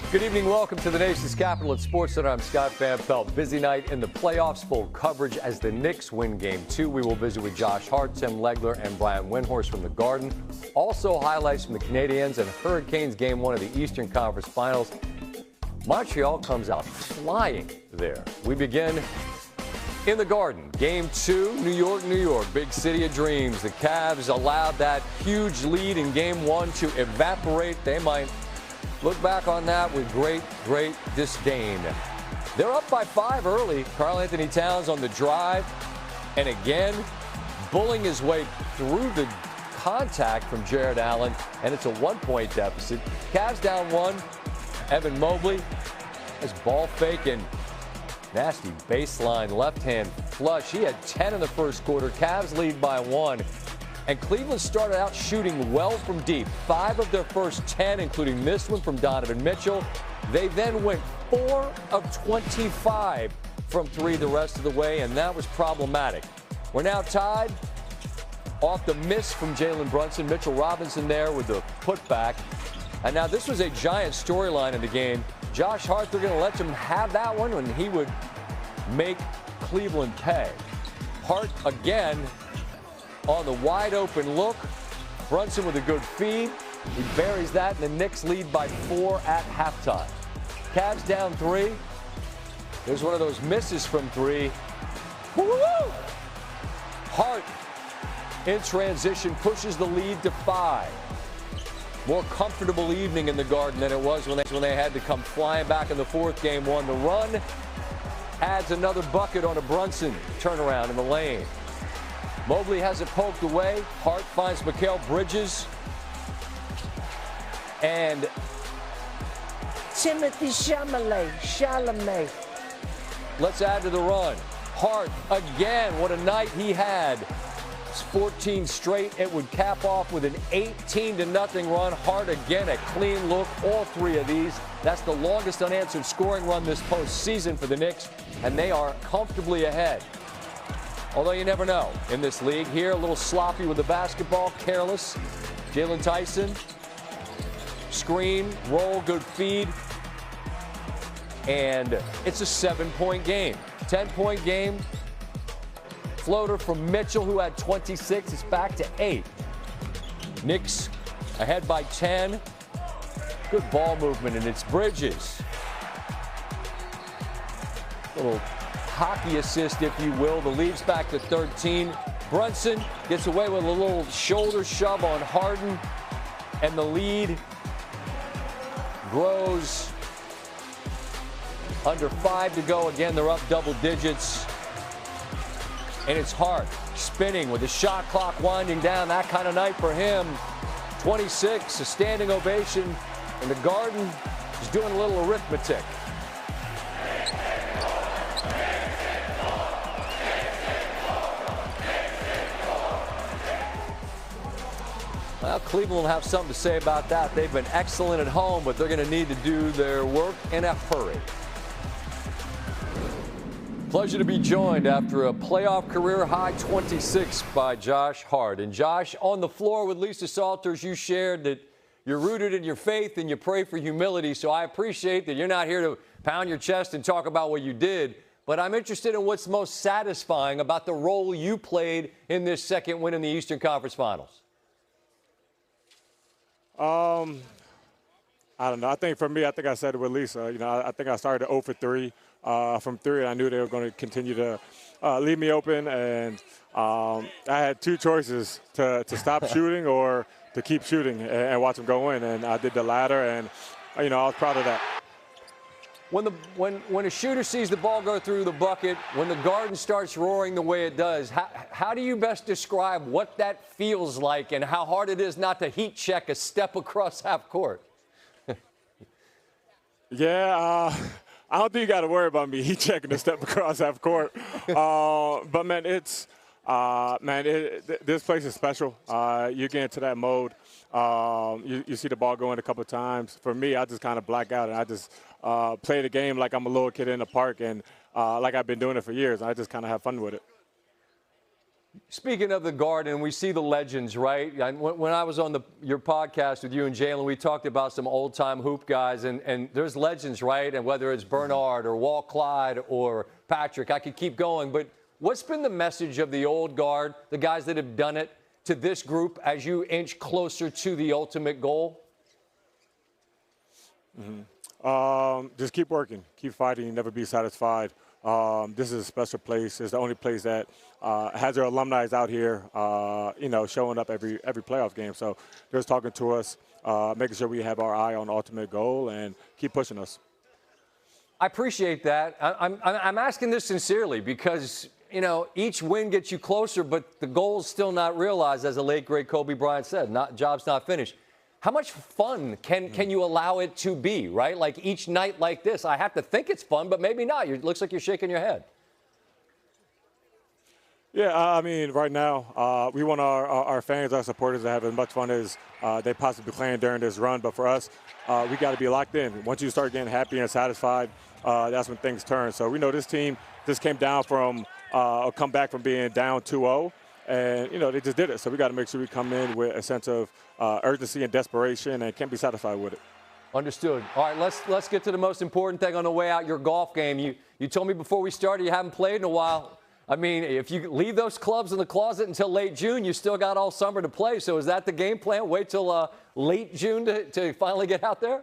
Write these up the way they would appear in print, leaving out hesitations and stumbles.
Good evening. Welcome to the nation's capital at SportsCenter. I'm Scott Van Pelt. Busy night in the playoffs. Full coverage as the Knicks win Game 2. We will visit with Josh Hart, Tim Legler, and Brian Windhorst from the Garden. Also highlights from the Canadiens and Hurricanes Game 1 of the Eastern Conference Finals. Montreal comes out flying there. We begin in the Garden. Game 2, New York, New York. Big city of dreams. The Cavs allowed that huge lead in Game 1 to evaporate. They might look back on that with great disdain. They're up by 5 early. Karl-Anthony Towns on the drive. And again, bullying his way through the contact from Jared Allen. And it's a 1-point deficit. Cavs down 1. Evan Mobley has ball fake and nasty baseline left-hand flush. He had 10 in the first quarter. Cavs lead by 1. And Cleveland started out shooting well from deep. 5 of their first 10, including this one from Donovan Mitchell. They then went 4 of 25 from 3 the rest of the way, and that was problematic. We're now tied off the miss from Jalen Brunson. Mitchell Robinson there with the putback. And now this was a giant storyline in the game. Josh Hart, they're going to let him have that one, and he would make Cleveland pay. Hart again on the wide open look. Brunson with a good feed. He buries that, and the Knicks lead by 4 at halftime. Cavs down 3. There's one of those misses from 3. Woo-woo-woo! Hart in transition pushes the lead to 5. More comfortable evening in the Garden than it was when they had to come flying back in the fourth. Game 1. The run adds another bucket on a Brunson turnaround in the lane. Mobley has it poked away. Hart finds Mikal Bridges. And Timothy Chalamet. Let's add to the run. Hart again. What a night he had. It's 14 straight. It would cap off with an 18-0 run. Hart again, a clean look. All 3 of these. That's the longest unanswered scoring run this postseason for the Knicks. And they are comfortably ahead. Although you never know in this league. Here, a little sloppy with the basketball, careless. Jalen Tyson, screen, roll, good feed. And it's a 7-point game. 10-point game. Floater from Mitchell, who had 26. It's back to 8. Knicks ahead by 10. Good ball movement, and it's Bridges. Little hockey assist, if you will. The lead's back to 13. Brunson gets away with a little shoulder shove on Harden, and the lead grows. Under 5 to go. Again, they're up double digits. And it's Hart spinning with the shot clock winding down. That kind of night for him. 26, a standing ovation. And the Garden is doing a little arithmetic. Well, Cleveland will have something to say about that. They've been excellent at home, but they're going to need to do their work in a hurry. Pleasure to be joined after a playoff career high 26 by Josh Hart. And Josh, on the floor with Lisa Salters, you shared that you're rooted in your faith and you pray for humility. So I appreciate that you're not here to pound your chest and talk about what you did. But I'm interested in what's most satisfying about the role you played in this second win in the Eastern Conference Finals. I don't know. I think for me, I think I said it with Lisa. You know, I think I started 0 for 3 from 3, and I knew they were going to continue to leave me open. And I had 2 choices, to stop shooting or to keep shooting and watch them go in. And I did the latter, and, you know, I was proud of that. When a shooter sees the ball go through the bucket, when the Garden starts roaring the way it does, how do you best describe what that feels like and how hard it is not to heat check a step across half court? Yeah, I don't think you got to worry about me heat checking a step across half court. But man, this place is special. You get into that mode. You see the ball go in a couple of times. For me, I just kind of black out and I just play the game like I'm a little kid in the park and like I've been doing it for years. I just kind of have fun with it. Speaking of the Garden, we see the legends, right? When I was on your podcast with you and Jalen, we talked about some old-time hoop guys, and there's legends, right? And whether it's Bernard or Walt Clyde or Patrick, I could keep going. But what's been the message of the old guard, the guys that have done it, to this group as you inch closer to the ultimate goal? Just keep working, keep fighting, never be satisfied. This is a special place. It's the only place that has their alumni out here, showing up every playoff game. So they're just talking to us, making sure we have our eye on the ultimate goal and keep pushing us. I appreciate that. I'm asking this sincerely because, each win gets you closer, but the goal's still not realized, as the late, great Kobe Bryant said. Job's not finished. How much fun can you allow it to be, right? Like each night like this, I have to think it's fun, but maybe not. It looks like you're shaking your head. Yeah, I mean, right now, we want our fans, our supporters to have as much fun as they possibly can during this run. But for us, we got to be locked in. Once you start getting happy and satisfied, that's when things turn. So we know this team just came down from a comeback from being down 2-0. And, they just did it. So we got to make sure we come in with a sense of urgency and desperation and can't be satisfied with it. Understood. All right, let's get to the most important thing on the way out, your golf game. You told me before we started you haven't played in a while. I mean, if you leave those clubs in the closet until late June, you still got all summer to play. So is that the game plan? Wait till late June to finally get out there?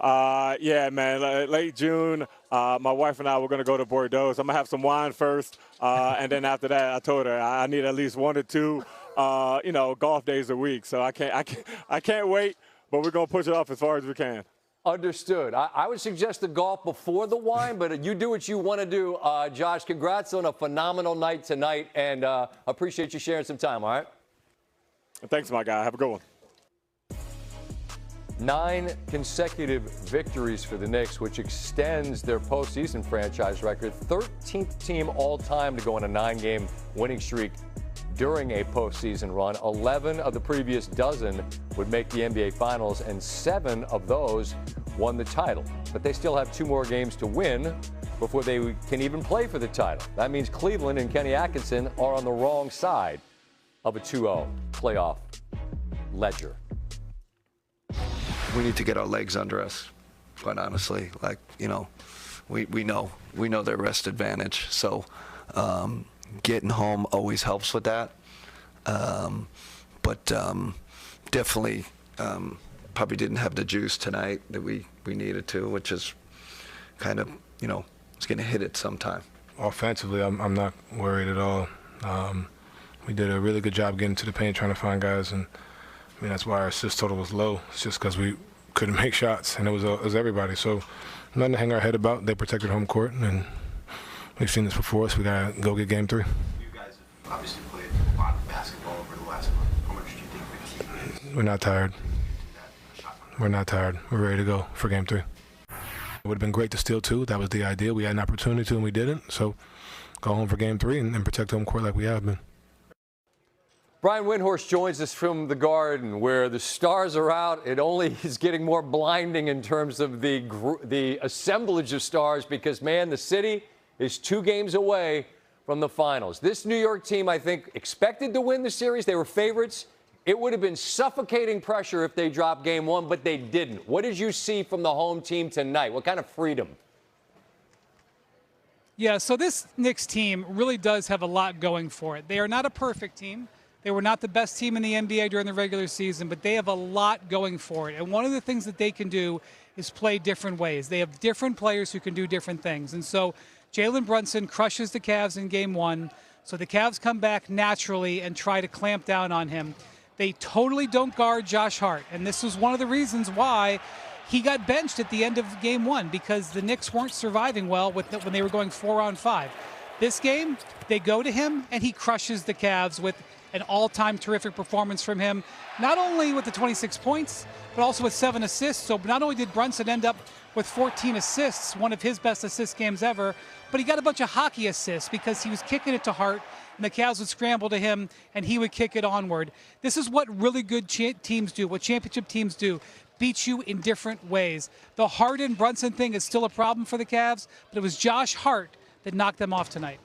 Yeah, man, late June, my wife and I were going to go to Bordeaux. So I'm going to have some wine first, and then after that, I told her I need at least 1 or 2, golf days a week. So I can't wait, but we're going to push it off as far as we can. Understood. I would suggest the golf before the wine, but you do what you want to do. Josh, congrats on a phenomenal night tonight, and appreciate you sharing some time, all right? Thanks, my guy. Have a good one. 9 consecutive victories for the Knicks, which extends their postseason franchise record. 13th team all-time to go on a 9-game winning streak during a postseason run. 11 of the previous dozen would make the NBA Finals, and 7 of those won the title. But they still have 2 more games to win before they can even play for the title. That means Cleveland and Kenny Atkinson are on the wrong side of a 2-0 playoff ledger. We need to get our legs under us, quite honestly. We know their rest advantage. So getting home always helps with that. But definitely probably didn't have the juice tonight that we needed to, which is kind of, it's going to hit it sometime. Offensively, I'm not worried at all. We did a really good job getting to the paint, trying to find guys, and that's why our assist total was low. It's just because we couldn't make shots, and it was everybody. So nothing to hang our head about. They protected home court, and we've seen this before, so we got to go get game 3. You guys have obviously played a lot of basketball over the last month. How much do you think we can see? We're not tired. We're not tired. We're ready to go for game 3. It would have been great to steal 2. That was the idea. We had an opportunity to, and we didn't. So go home for game 3 and protect home court like we have been. Brian Windhorst joins us from the Garden, where the stars are out. It only is getting more blinding in terms of the assemblage of stars because, man, the city is 2 games away from the finals. This New York team, I think, expected to win the series. They were favorites. It would have been suffocating pressure if they dropped game 1, but they didn't. What did you see from the home team tonight? What kind of freedom? Yeah, so this Knicks team really does have a lot going for it. They are not a perfect team. They were not the best team in the NBA during the regular season, but they have a lot going for it. And one of the things that they can do is play different ways. They have different players who can do different things. And so Jalen Brunson crushes the Cavs in game 1. So the Cavs come back naturally and try to clamp down on him. They totally don't guard Josh Hart. And this was one of the reasons why he got benched at the end of game 1, because the Knicks weren't surviving well when they were going 4-on-5. This game, they go to him, and he crushes the Cavs with an all-time terrific performance from him, not only with the 26 points, but also with 7 assists. So not only did Brunson end up with 14 assists, one of his best assist games ever, but he got a bunch of hockey assists because he was kicking it to Hart, and the Cavs would scramble to him, and he would kick it onward. This is what really good teams do, what championship teams do, beat you in different ways. The Hart and Brunson thing is still a problem for the Cavs, but it was Josh Hart that knocked them off tonight.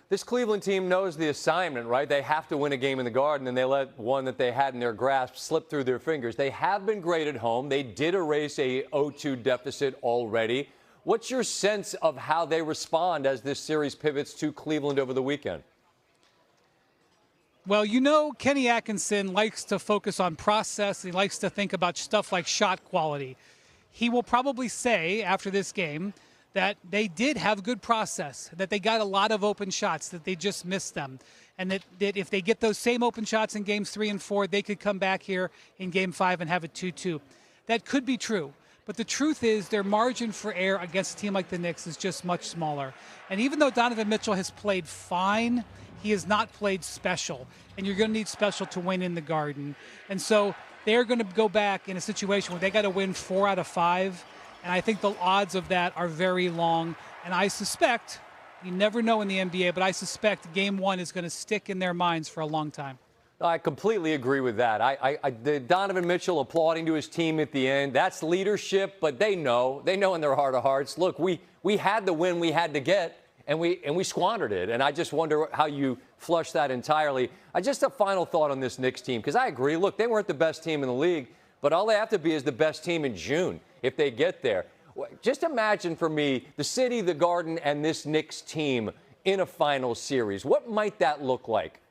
This Cleveland team knows the assignment, right? They have to win a game in the Garden, and they let one that they had in their grasp slip through their fingers. They have been great at home. They did erase a 0-2 deficit already. What's your sense of how they respond as this series pivots to Cleveland over the weekend? Well, you know, Kenny Atkinson likes to focus on process. He likes to think about stuff like shot quality. He will probably say after this game that they did have good process, that they got a lot of open shots, that they just missed them, and that if they get those same open shots in games 3 and 4, they could come back here in game 5 and have it 2-2. That could be true. But the truth is their margin for error against a team like the Knicks is just much smaller. And even though Donovan Mitchell has played fine, he has not played special. And you're going to need special to win in the Garden. And so they're going to go back in a situation where they got to win 4 out of 5. And I think the odds of that are very long. And I suspect, you never know in the NBA, but I suspect game 1 is going to stick in their minds for a long time. I completely agree with that. The Donovan Mitchell applauding to his team at the end, that's leadership, but they know in their heart of hearts, look, we had the win we had to get, and we squandered it. And I just wonder how you flush that entirely. Just a final thought on this Knicks team, because I agree, look, they weren't the best team in the league, but all they have to be is the best team in June if they get there. Just imagine for me the city, the Garden, and this Knicks team in a final series. What might that look like?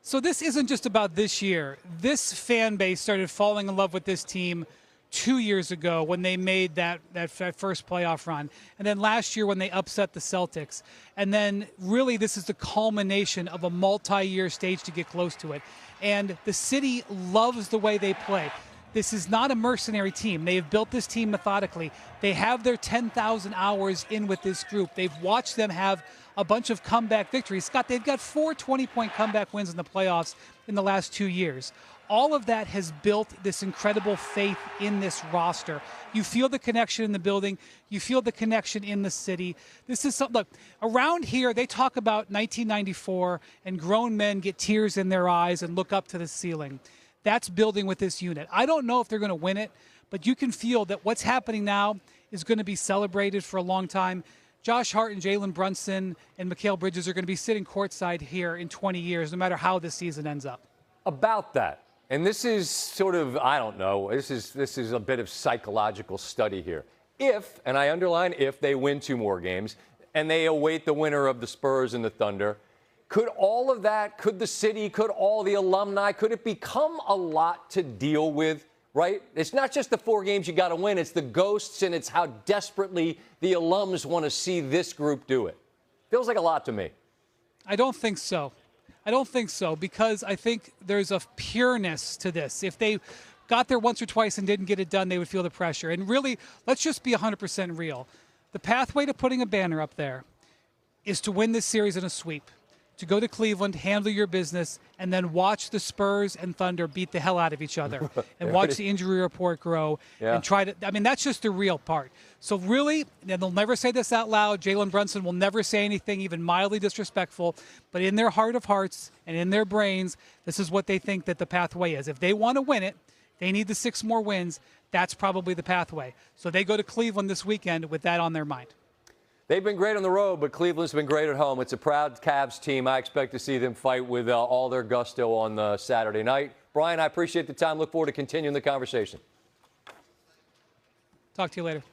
So this isn't just about this year. This fan base started falling in love with this team 2 years ago when they made that first playoff run. And then last year when they upset the Celtics. And then really this is the culmination of a multi-year stage to get close to it. And the city loves the way they play. This is not a mercenary team. They have built this team methodically. They have their 10,000 hours in with this group. They've watched them have a bunch of comeback victories. Scott, they've got 4 20-point comeback wins in the playoffs in the last 2 years. All of that has built this incredible faith in this roster. You feel the connection in the building. You feel the connection in the city. This is something, look, around here, they talk about 1994 and grown men get tears in their eyes and look up to the ceiling. That's building with this unit. I don't know if they're going to win it, but you can feel that what's happening now is going to be celebrated for a long time. Josh Hart and Jalen Brunson and Mikal Bridges are going to be sitting courtside here in 20 years, no matter how this season ends up. About that, and this is sort of, I don't know, this is a bit of psychological study here. If, and I underline if, they win 2 more games and they await the winner of the Spurs and the Thunder, could all of that, could the city, could all the alumni, could it become a lot to deal with, right? It's not just the 4 games you got to win. It's the ghosts, and it's how desperately the alums want to see this group do it. Feels like a lot to me. I don't think so. I don't think so, because I think there's a pureness to this. If they got there once or twice and didn't get it done, they would feel the pressure. And really, let's just be 100% real. The pathway to putting a banner up there is to win this series in a sweep, to go to Cleveland, handle your business, and then watch the Spurs and Thunder beat the hell out of each other and watch the injury report grow and try to – I mean, that's just the real part. So really, and they'll never say this out loud, Jalen Brunson will never say anything even mildly disrespectful, but in their heart of hearts and in their brains, this is what they think that the pathway is. If they want to win it, they need the 6 more wins. That's probably the pathway. So they go to Cleveland this weekend with that on their mind. They've been great on the road, but Cleveland's been great at home. It's a proud Cavs team. I expect to see them fight with all their gusto on Saturday night. Brian, I appreciate the time. Look forward to continuing the conversation. Talk to you later.